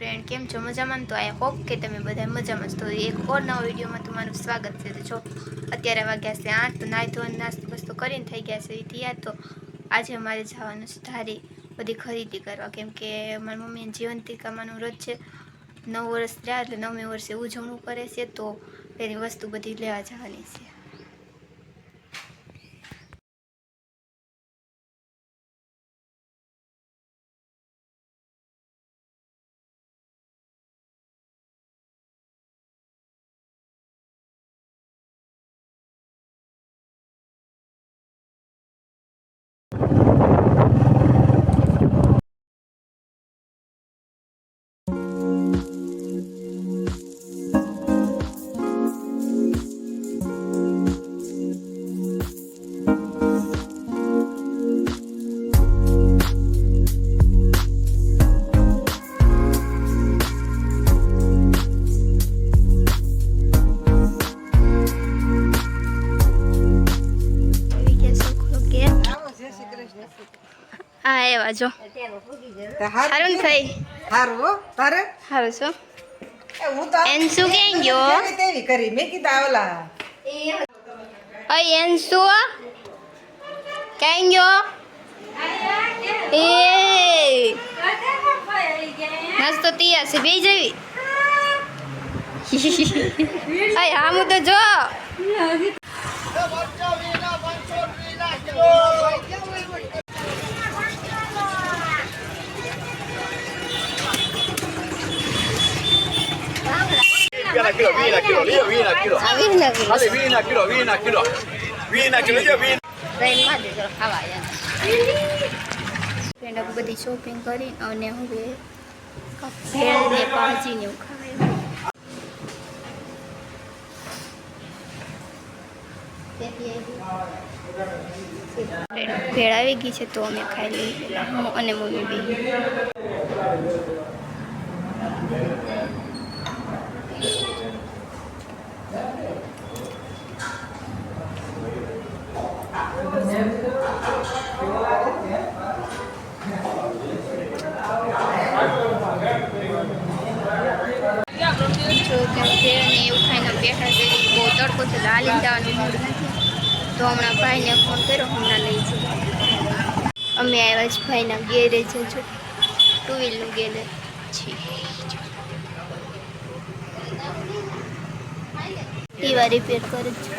Friend કેમ છો મજામાં? તો આઈ હોપ કે તમે બધા મજામાં જ. તો એક ઓર નવા વિડીયોમાં તમારું સ્વાગત છે. તો જો અત્યારે વાગ્યા છે 8, તો નાહી ધોઈને નાસ્તો બસ્તો કરીને થઈ ગયા છે તૈયાર. તો આજે અમારે જવાનું છે ધારી બધી ખરીદી કરવા, કેમ કે મારી મમ્મીને જીવંતિકામાનું વ્રત છે. 9 વર્ષ થયા એટલે 9મે વર્ષે ઉજવણું કરે છે, તો એની વસ્તુ બધી લેવા જવાની છે. હા એવા જો હારું ને ભાઈ, હારું હો તારે હારું છો. હું તો એન્સુ કેમ ગયો? તેવી કરી મેં કીધા ઓલા ઓય એન્સુ કેમ ગયો? એ નાસ્તો તૈયાર છે, બેસી જવી. અય આમ તો જો બધી શોપિંગ કરી અને હવે ભેળ ને ભાજી ને ભેળ આવી ગઈ છે, તો અમે ખાઈ લઈએ અને મમ્મી બી. જો કે ભેળ ને એવું ખાઈને બેઠા છે, બહુ તડકો છે, હાલીને જવાનું મૂડ નથી. તો હમણાં ભાઈને ફોન કર્યો, હમણાં લઈ જઈએ. અમે આવ્યા જ ભાઈના ગેરેજ, જો 2 વ્હીલનું ગેરેજ છે. એવા રિપેર કરે છે.